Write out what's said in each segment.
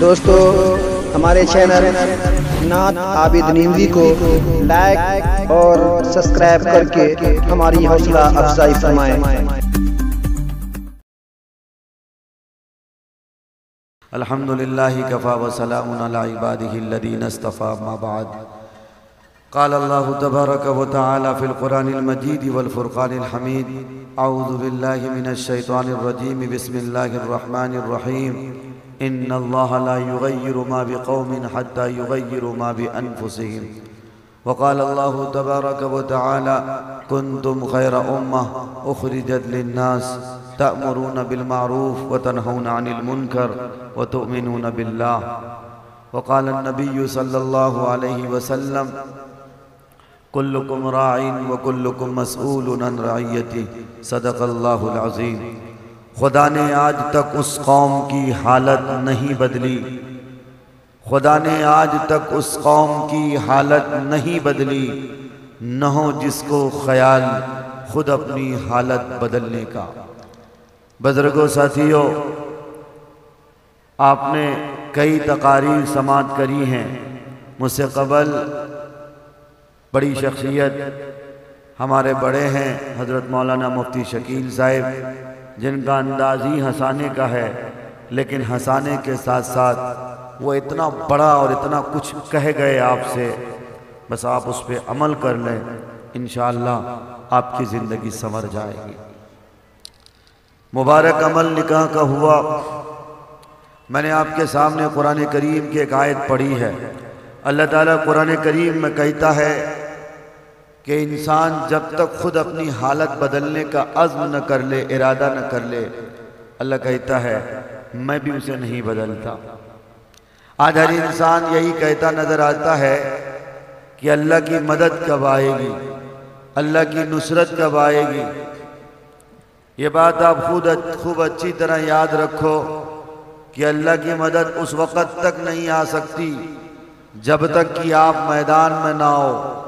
دوستو ہمارے چینل نعت عابد نیندوی کو لائک اور سبسکرائب کر کے ہماری حوصلہ افزائی فرمائیں۔ الحمدللہ کفا وسلام علی عبادہ الذین اصطفیٰ، ما بعد۔ قال اللہ تبارک و تعالی فی القرآن المجید والفرقان الحمید، اعوذ باللہ من الشیطان الرجیم، بسم اللہ الرحمن الرحیم، ان اللہ لا یغیر ما بقوم حتی یغیروا ما بانفسہم۔ وقال اللہ تبارک و تعالی کنتم خیر امہ اخرجت للناس تأمرون بالمعروف وتنہون عن المنکر وتؤمنون باللہ۔ وقال النبی صلی اللہ علیہ وسلم کلکم راع وکلکم مسئول عن رعیتہ، صدق اللہ العظیم۔ خدا نے آج تک اس قوم کی حالت نہیں بدلی، خدا نے آج تک اس قوم کی حالت نہیں بدلی، نہ ہو جس کو خیال خود اپنی حالت بدلنے کا۔ بزرگوں ساتھیوں، آپ نے کئی تقاریر سماعت کری ہیں، مجھ سے قبل بڑی شخصیت ہمارے بڑے ہیں حضرت مولانا مفتی شکیل صاحب، جن کا انداز ہی ہنسانے کا ہے، لیکن ہنسانے کے ساتھ ساتھ وہ اتنا بڑا اور اتنا کچھ کہہ گئے آپ سے، بس آپ اس پہ عمل کر لیں، انشاءاللہ آپ کی زندگی سنور جائے گی۔ مبارک عمل نکاح کا ہوا۔ میں نے آپ کے سامنے قرآن کریم کی ایک آیت پڑھی ہے۔ اللہ تعالیٰ قرآن کریم میں کہتا ہے کہ انسان جب تک خود اپنی حالت بدلنے کا عزم نہ کر لے، ارادہ نہ کر لے، اللہ کہتا ہے میں بھی اسے نہیں بدلتا۔ آج ہر انسان یہی کہتا نظر آتا ہے کہ اللہ کی مدد کب آئے گی، اللہ کی نصرت کب آئے گی۔ یہ بات آپ خوب اچھی طرح یاد رکھو کہ اللہ کی مدد اس وقت تک نہیں آ سکتی جب تک کہ آپ میدان میں نہ ہو،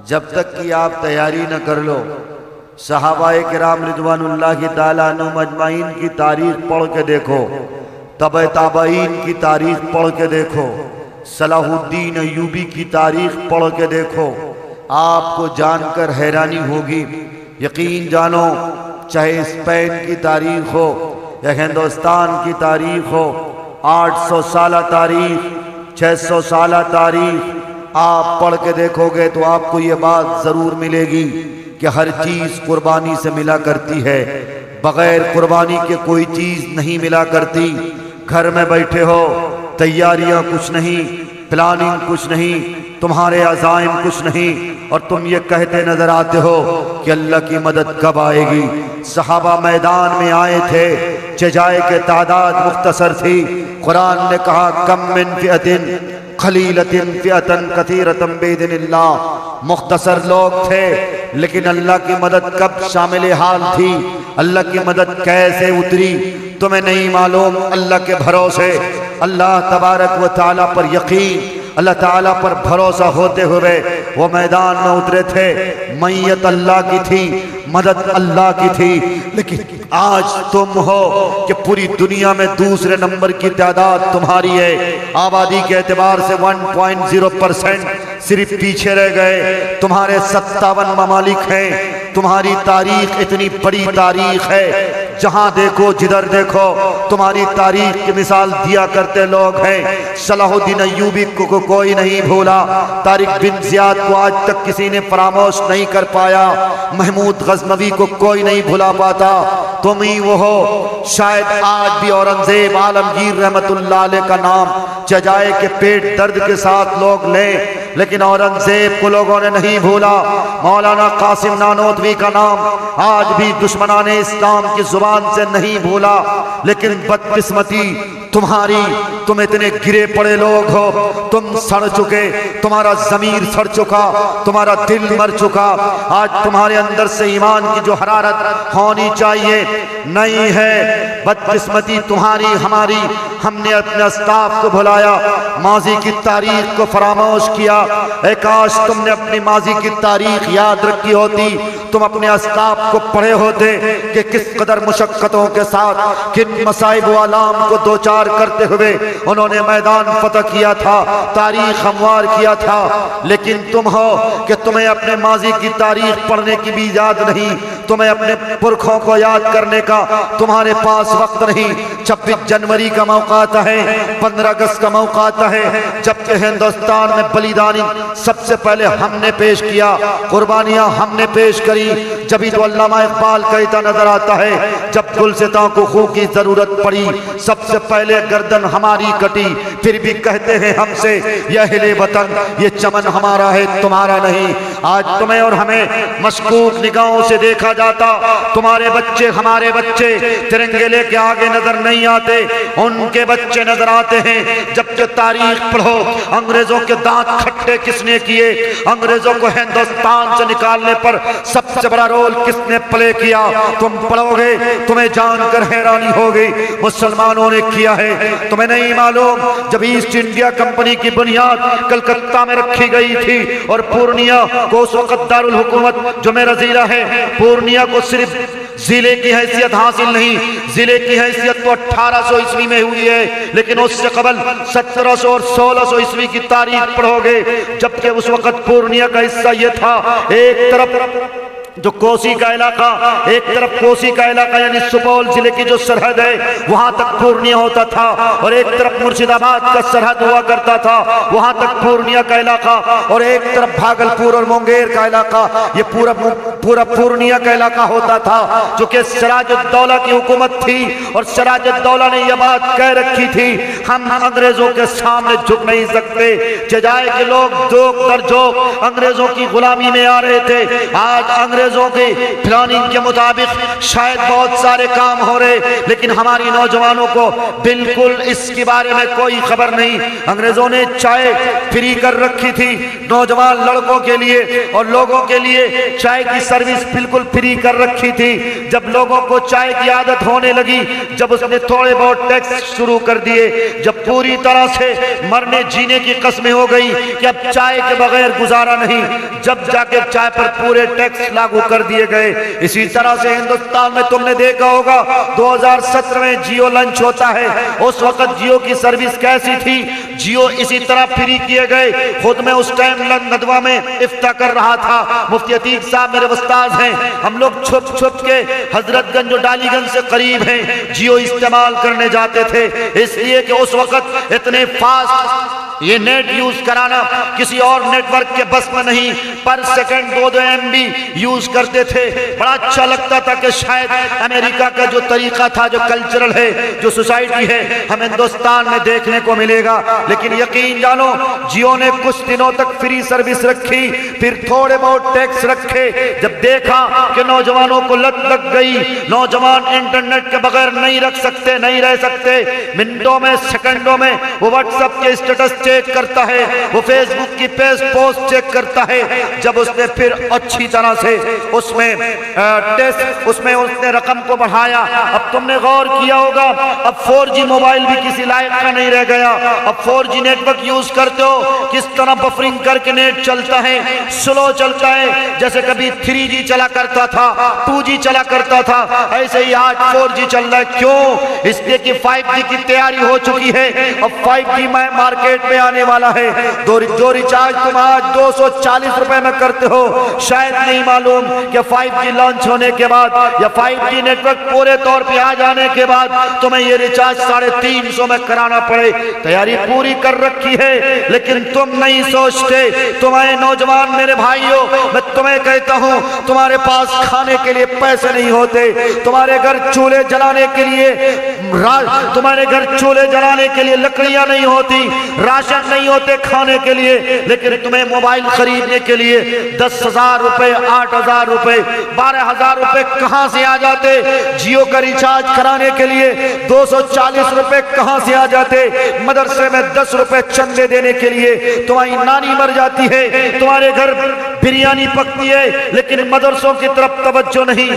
جب تک کہ آپ تیاری نہ کر لو۔ صحابہ کرام رضوان اللہ تعالیٰ عنہم اجمعین کی تاریخ پڑھ کے دیکھو، تبع تابعین کی تاریخ پڑھ کے دیکھو، صلاح الدین ایوبی کی تاریخ پڑھ کے دیکھو، آپ کو جان کر حیرانی ہوگی۔ یقین جانو، چاہے اسپین کی تاریخ ہو یا ہندوستان کی تاریخ ہو، 800 سالہ تاریخ، 600 سالہ تاریخ آپ پڑھ کے دیکھو گے تو آپ کو یہ بات ضرور ملے گی کہ ہر چیز قربانی سے ملا کرتی ہے، بغیر قربانی کے کوئی چیز نہیں ملا کرتی۔ گھر میں بیٹھے ہو، تیاریاں کچھ نہیں، پلاننگ کچھ نہیں، تمہارے عزائم کچھ نہیں، اور تم یہ کہتے نظر آتے ہو کہ اللہ کی مدد کب آئے گی۔ صحابہ میدان میں آئے تھے، چجائے کے تعداد مختصر تھی۔ قرآن نے کہا کم من فئۃ قلیلۃ فئۃ کثیرۃ باذن اللہ، مختصر لوگ تھے لیکن اللہ کی مدد کب شامل حال تھی، اللہ کی مدد کیسے اتری تمہیں نہیں معلوم۔ اللہ کے بھروسے، اللہ تبارک و تعالیٰ پر یقین، اللہ تعالیٰ پر بھروسہ ہوتے ہوئے وہ میدان میں اترے تھے۔ میت اللہ کی تھی، مدد اللہ کی تھی، لیکن آج تم ہو کہ پوری دنیا میں دوسرے نمبر کی تعداد تمہاری ہے، آبادی کے اعتبار سے 1.0% صرف پیچھے رہ گئے۔ تمہارے 57 ممالک ہیں، تمہاری تاریخ اتنی بڑی تاریخ ہے، جہاں دیکھو جدھر دیکھو تمہاری تاریخ کی مثال دیا کرتے لوگ ہیں۔ صلاح الدین ایوبی کو کوئی نہیں بھولا، طارق بن زیاد کو آج تک کسی نے فراموش نہیں کر پایا، محمود غزنوی کو کوئی نہیں بھلا پاتا، تم ہی وہ ہو۔ شاید آج بھی اورنگزیب عالمگیر رحمت اللہ علیہ کا نام چجائے کے پیٹ درد کے ساتھ لوگ لیں، لیکن اورنگزیب کو لوگوں نے نہیں بھولا۔ مولانا قاسم نانوتوی کا نام آج بھی دشمنان اسلام کی زبان سے نہیں بھولا، لیکن بدقسمتی تمہاری، تم اتنے گرے پڑے لوگ ہو، تم سڑ چکے، تمہارا ضمیر سڑ چکا، تمہارا دل مر چکا۔ آج تمہارے اندر سے ایمان کی جو حرارت ہونی چاہیے نہیں ہے۔ بدقسمتی تمہاری ہماری، ہم نے اپنے اسلاف کو بھلایا، ماضی کی تاریخ کو فراموش کیا۔ اے کاش تم نے اپنی ماضی کی تاریخ یاد رکھی ہوتی، تم اپنے اسلاف کو پڑھے ہوتے کہ کس قدر مشقتوں کے ساتھ، کن مصائب و آلام کو دوچار کار کرتے ہوئے انہوں نے میدان فتح کیا تھا، تاریخ ہموار کیا تھا، لیکن تم ہو کہ تمہیں اپنے ماضی کی تاریخ پڑھنے کی بھی یاد نہیں، تمہیں اپنے پرکھوں کو یاد کرنے کا تمہارے پاس وقت نہیں۔ 26 جنوری کا موقع آتا ہے، 15 اگست کا موقع آتا ہے، جبکہ ہندوستان میں بلیدانی سب سے پہلے ہم نے پیش کیا، قربانیاں ہم نے پیش کری۔ جبھی تو علامہ اقبال کہتا نظر آتا ہے، جب گلستاں کو خوں کی ضرورت پڑی سب سے پہلے گردن ہماری کٹی، پھر بھی کہتے ہیں ہم سے یہ اہل وطن یہ چمن ہمارا ہے تمہارا نہیں۔ آج تمہیں اور ہمیں مشکوک نگاہوں سے دیکھا جاتا، تمہارے بچے ہمارے بچے ترنگے لے کے آگے نظر نہیں آتے، ان کے بچے نظر آتے ہیں۔ جبکہ تاریخ پڑھو، انگریزوں کے دانت کھٹے کس نے کیے، انگریزوں کو ہندوستان سے نکالنے پر سب سے بڑا رول کس نے پلے کیا، تم پڑھو گے تمہیں جان کر حیرانی ہوگی، مسلمانوں نے کیا ہے۔ تمہیں نہیں معلوم جب ایسٹ انڈیا کمپنی کی بنیاد کلکتہ میں رکھی گئی تھی اور پورنیہ کو اس وقت دارالحکومت جو میرا ضلع ہے، پورنیہ کو صرف ضلع کی حیثیت حاصل نہیں، ضلع کی حیثیت تو 1800 عیسوی میں ہوئی ہے، لیکن اس سے قبل 1700 اور 1600 عیسوی کی تاریخ پڑھو گے، جبکہ اس وقت پورنیہ کا حصہ یہ تھا، ایک طرف جو کوسی کا علاقہ، ایک طرف کوسی کا علاقہ یعنی سپول ضلع کی جو سرحد ہے وہاں تک پورنیہ ہوتا تھا، اور ایک طرف مرشد آباد کا سرحد ہوا کرتا تھا وہاں تک پورنیہ کا علاقہ، اور ایک طرف بھاگلپور اور مونگیر کا علاقہ، یہ پورا پورنیہ کا علاقہ ہوتا تھا، جو کہ سراج الدولہ کی حکومت تھی، اور سراج الدولہ نے یہ بات کہہ رکھی تھی ہم انگریزوں کے سامنے جھک نہیں سکتے، ججائے کہ لوگ جوک در جوک انگریزوں کی غلامی میں آ رہے تھے۔ آج انگریزوں کی پلاننگ کے مطابق شاید بہت سارے کام ہو رہے، لیکن ہماری نوجوانوں کو بالکل اس کے بارے میں کوئی خبر نہیں۔ انگریزوں نے چائے فری کر رکھی تھی نوجوان لڑکوں کے لیے اور لوگوں کے لیے، چائے کی سروس بالکل فری کر رکھی تھی۔ جب لوگوں کو چائے کی عادت ہونے لگی، جب اس نے تھوڑے بہت ٹیکس شروع کر دیے، جب پوری طرح سے مرنے جینے کی قسمیں ہو گئی کہ اب چائے کے بغیر گزارا نہیں، جب جا کے چائے پر پورے ٹیکس لاگو کر دیے گئے۔ اسی طرح سے ہندوستان میں تم نے دیکھا ہوگا 2017 میں جیو لنچ ہوتا ہے، اس وقت جیو کی سروس کیسی تھی، جیو اسی طرح فری کیے گئے۔ خود میں اس ٹائم ندوہ میں افتتاح کر رہا تھا، مفتی عتیق صاحب میرے استاد ہیں، ہم لوگ چھپ چھپ کے حضرت گنج اور ڈالی گنج سے قریب ہیں جیو استعمال کرنے جاتے تھے، اس لیے کہ اس وقت اتنے فاسٹ یہ نیٹ یوز کرانا کسی اور نیٹ ورک کے بس میں نہیں، پر سیکنڈ 2 MB یوز کرتے تھے۔ بڑا اچھا لگتا تھا کہ شاید امریکہ کا جو طریقہ تھا، جو کلچرل ہے، جو سوسائٹی ہے، ہم ہندوستان میں دیکھنے کو ملے گا، لیکن یقین جانو جیو نے کچھ دنوں تک فری سروس رکھی، پھر تھوڑے بہت ٹیکس رکھے۔ جب دیکھا کہ نوجوانوں کو لت لگ گئی، نوجوان انٹرنیٹ کے بغیر نہیں رکھ سکتے، نہیں رہ سکتے، منٹوں میں سیکنڈوں میں وہ واٹس ایپ کے اسٹیٹس چیک کرتا ہے، وہ فیس بک کی پیج پوسٹ چیک کرتا ہے۔ جب اس نے پھر اچھی طرح سے اس میں رقم کو بڑھایا، اب تم نے غور کیا ہوگا اب 4G موبائل بھی کسی لائق کا نہیں رہ گیا، اب 4G نیٹ ورک یوز کرتے ہو کس طرح بفرنگ کر کے نیٹ چلتا ہے، سلو چلتا ہے، جیسے کبھی 3G چلا کرتا تھا، 2G چلا کرتا تھا، ایسے ہی آج 4G چل رہا ہے۔ کیوں؟ اس لیے کہ 5G کی تیاری ہو چکی ہے، اب 5G مارکیٹ میں آنے والا ہے۔ جو ریچارج تم آج 240 روپے میں کرتے ہو، شاید نہیں معلوم کہ 5G لانچ ہونے کے بعد یا 5G نیٹ ورک پورے طور پہ آ جانے کے بعد تمہیں یہ ریچارج 350 میں کرانا پڑے۔ تیاری پوری کر رکھی ہے، لیکن تم نہیں سوچتے۔ تمہیں نوجوان میرے بھائیوں، میں تمہیں کہتا ہوں تمہارے پاس کھانے کے لیے پیسے نہیں ہوتے، تمہارے گھر چولہے جلانے کے لیے لکڑیاں نہیں ہوتی، راشن نہیں ہوتے کھانے کے لیے، لیکن تمہیں موبائل خریدنے کے لیے 10,000 روپے، 8,000 روپے، 12,000 روپے کہاں سے آ جاتے؟ جیو کا ریچارج کرانے کے لیے 240 روپے کہاں سے آ جاتے؟ مدرسے میں 10 روپے چندے دینے کے لیے تمہاری نانی مر جاتی ہے، تمہارے گھر بریانی پکتی ہے لیکن مدرسوں کی طرف توجہ نہیں،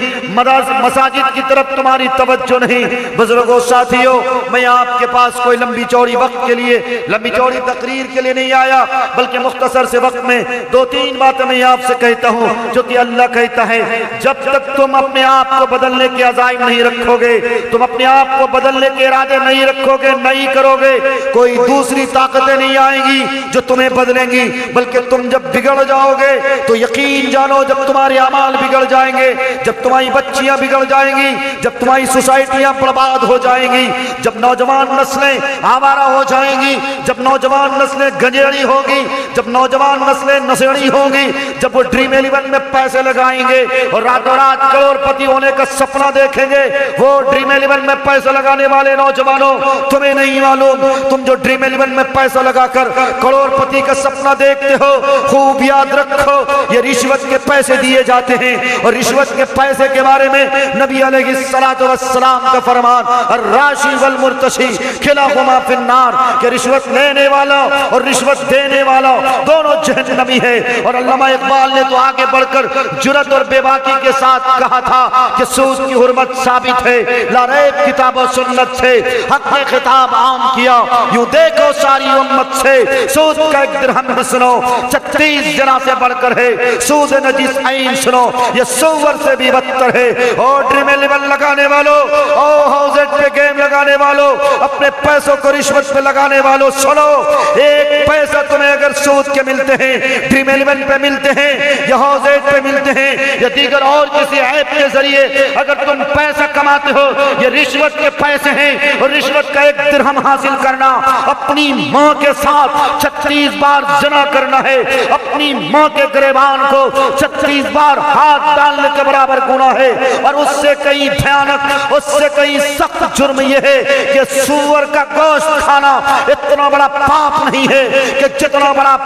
مساجد کی طرف تمہاری توجہ نہیں۔ بزرگوں ساتھیوں، میں آپ کے پاس کوئی لمبی چوڑی وقت کے لیے، لمبی چوڑی تقریر کے لیے نہیں آیا، بلکہ مختصر سے وقت میں دو تین باتیں میں آپ سے کہتا ہوں جو کہ اللہ کہتا ہے جب تک تم اپنے آپ کو بدلنے کے عزائم نہیں رکھو گے، تم اپنے آپ کو بدلنے کے ارادے نہیں رکھو گے، نہیں کرو گے، کوئی دوسری طاقتیں نہیں آئیں گی جو تمہیں بدلیں گی، بلکہ تم جب بگڑ جاؤ گے تو یقین جانو جب تمہارے اعمال بگڑ جائیں گے، جب تمہاری بچیاں بگڑ جائیں گی، جب تمہاری سوسائٹیاں برباد ہو جائیں گی، جب نوجوان نسلیں آوارہ ہو جائیں گی، جب نوجوان نسلیں گنجیڑی ہوگی، جب نوجوان نسلیں نشیڑی ہوں گی، جب وہ ڈریم 11 میں پیسے لگائیں گے اور راتوں رات کروڑ پتی ہونے کا سپنا دیکھیں گے، وہ ڈریم 11 میں پیسے لگانے والے نوجوانوں تمہیں نہیں معلوم، تم جو ڈریم 11 میں پیسہ لگا کر کروڑ پتی کا سپنا دیکھتے ہو، خوب یاد رکھو یہ رشوت کے پیسے دیے جاتے ہیں، اور رشوت کے پیسے کے بارے میں نبی علیہ السلام کا فرمان الراشی والمرتشی کلاہما فی النار، کہ رشوت لینے والا اور رشوت دینے والا دونوں جہنمی ہے۔ اور علامہ اقبال نے تو آگے بڑھ کر جرأت اور بے باکی کے ساتھ کہا تھا کہ سود کی حرمت ثابت ہے لا ریب کتاب و سنت سے، حق نے خطاب عام کیا یوں دیکھو ساری امت سے، سود کا ایک درہم بھی سنو 36 جنا سے بڑھ کر ہے، سود نجس عین سنو یہ سور سے بھی بدتر ہے۔ اور ڈریم 11 لگانے والوں، اور ہاؤزٹ پہ گیم لگانے والوں، اپنے پیسوں کو رشوت پہ لگانے والوں سنو، ایک پیسہ تمہیں اگر سود کے ملتے ہیں، ڈریم 11 پہ ملتے ہیں یا ہاؤزٹ پہ ملتے ہیں یا دیگر اور کسی ایپ کے ذریعے اگر تم پیسہ کماتے ہو، یہ رشوت کے پیسے ہیں، اور رشوت کا ایک درہم حاصل کرنا اپنی ماں کے ساتھ 36 بار زنا کرنا ہے، اپنی ماں کے گریبان کو 36 بار ہاتھ ڈالنے کے برابر گناہ ہے، اور اس سے کئی بھیانک، اس سے کئی سخت جرم یہ ہے کہ سور کا گوشت کھانا اتنا بڑا پاپ نہیں ہے کہ جتنا بڑا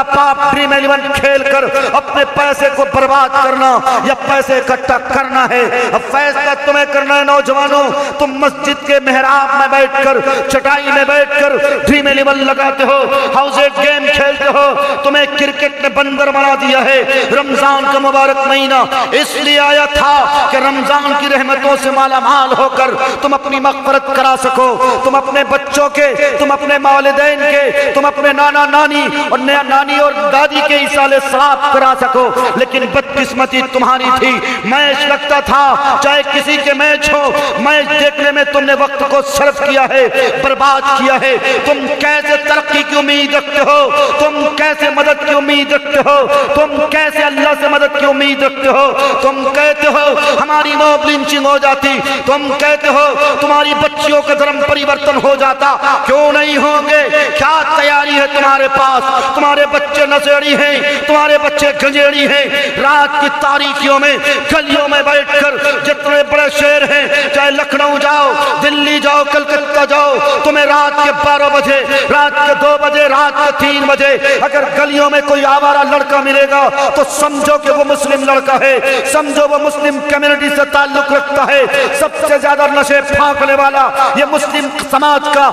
پاپ ڈریم 11 کھیل کر اپنے پیسے کو برباد کرنا یا پیسے اکٹھا کرنا ہے۔ اب فیصلہ تمہیں کرنا ہے نوجوانوں، تم مسجد کے محراب میں بیٹھ کر، چٹائی میں بیٹھ کر ڈریم 11 لگاتے ہو، ہاؤزٹ گیم کھیلتے ہو، تمہیں کرکٹ نے بندر بنا دیا ہے۔ رمضان کا مبارک مہینہ اس لیے آیا تھا کہ رمضان کی رحمتوں سے مالا مال ہو کر تم اپنی مغفرت کرا سکو، تم اپنے بچوں کے، تم اپنے والدین کے، تم اپنے نانا نانی اور دادی کے ایصال ثواب کرا سکو، لیکن بدقسمتی تمہاری تھی، میچ لگتا تھا، چاہے کسی کے میچ ہو، میچ دیکھنے میں تم نے وقت کو صرف کیا ہے، برباد کیا ہے۔ تم کیسے ترقی کی امید رکھتے ہو، تم کیسے مدد کی امید رکھتے ہو، تم کیسے اللہ سے مدد کی امید رکھتے ہو؟ تم کہتے ہو ہماری موب لنچنگ ہو جاتی، تم کہتے ہو تمہاری بچیوں کا دھرم پریورتن ہو جاتا، کیوں نہیں ہوں گے؟ کیا تیاری ہے تمہارے پاس؟ تمہارے بچے نشیڑی ہیں، تمہارے بچے گنجیڑی ہیں، رات کی تاریکیوں میں گلیوں میں بیٹھ کر جتنے بڑے شہر ہیں، چاہے لکھنؤ جاؤ، دلی جاؤ، کلکتہ جاؤ، تمہیں رات کے 12 بجے، رات کے 2 بجے، رات کے 3 بجے اگر گلیوں میں کوئی آوارہ لڑکا ملے گا تو سمجھو کہ وہ مسلم لڑکا ہے، سمجھو وہ مسلم کمیونٹی سے تعلق رکھتا ہے۔ سب سے زیادہ نشے پھانکنے والا یہ مسلم سماج کا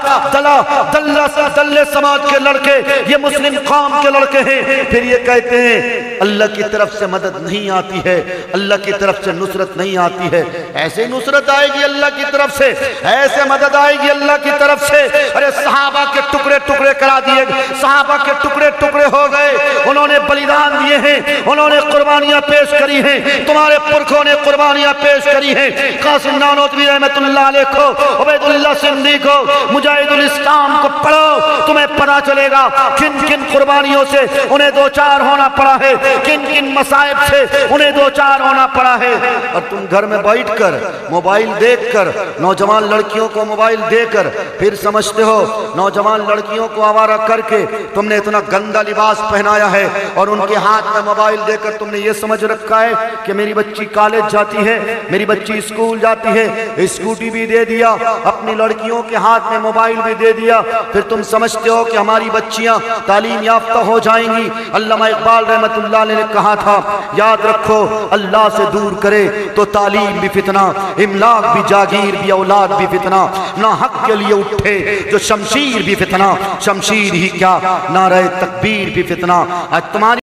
دلے سماج کے لڑکے، یہ مسلم قوم کے لڑکے ہیں۔ پھر یہ کہتے ہیں اللہ کی طرف سے مدد نہیں آتی ہے، اللہ کی طرف سے نصرت نہیں آتی ہے۔ ایسے نصرت آئے گی اللہ کی طرف سے، ایسے مدد آئے گی اللہ کی طرف سے۔ ارے صحابہ کے ٹکڑے ٹکڑے کرا دیے، صحابہ کے ٹکڑے ٹکڑے ہو گئے، انہوں نے بلیدان دیے ہیں، انہوں نے قربانیاں پیش کری ہیں، تمہارے پرکھوں نے قربانیاں پیش کری ہیں۔ قاسم نانوتوی رحمت اللہ علیہ کو، عبید اللہ سندھی کو، مجاہد الاسلام کو پڑھو، تمہیں پتا چلے گا کن کن قربانیوں سے انہیں دو چار ہونا پڑا ہے، کن کن مصائب سے انہیں دو چار ہونا پڑا ہے۔ اور تم گھر میں بیٹھ کر موبائل دیکھ کر، نوجوان لڑکیوں کو موبائل دے کر پھر سمجھتے ہو نوجوان لڑکیوں کو آوارہ کر کے تم نے اتنا گندا لباس پہنایا ہے، اور ان کے ہاتھ میں موبائل دے کر تم نے یہ سمجھ رکھا ہے کہ میری بچی کالج جاتی ہے، میری بچی اسکول جاتی ہے، اسکوٹی بھی دے دیا، اپنی لڑکیوں کے ہاتھ میں موبائل بھی دے دیا، پھر تم سمجھتے ہو کہ ہماری بچیاں تعلیم یافتہ ہو جائیں گی۔ علامہ اقبال رحمت اللہ علیہ نے کہا تھا یاد رکھو اللہ سے دور کرے تو تعلیم بھی فتنہ، املاک بھی جاگیر بھی اولاد بھی فتنہ، نہ حق کے لیے اٹھے جو شمشیر بھی فتنہ، شمشیر ہی کیا نعرہ تکبیر بھی فتنہ۔ آج تمہاری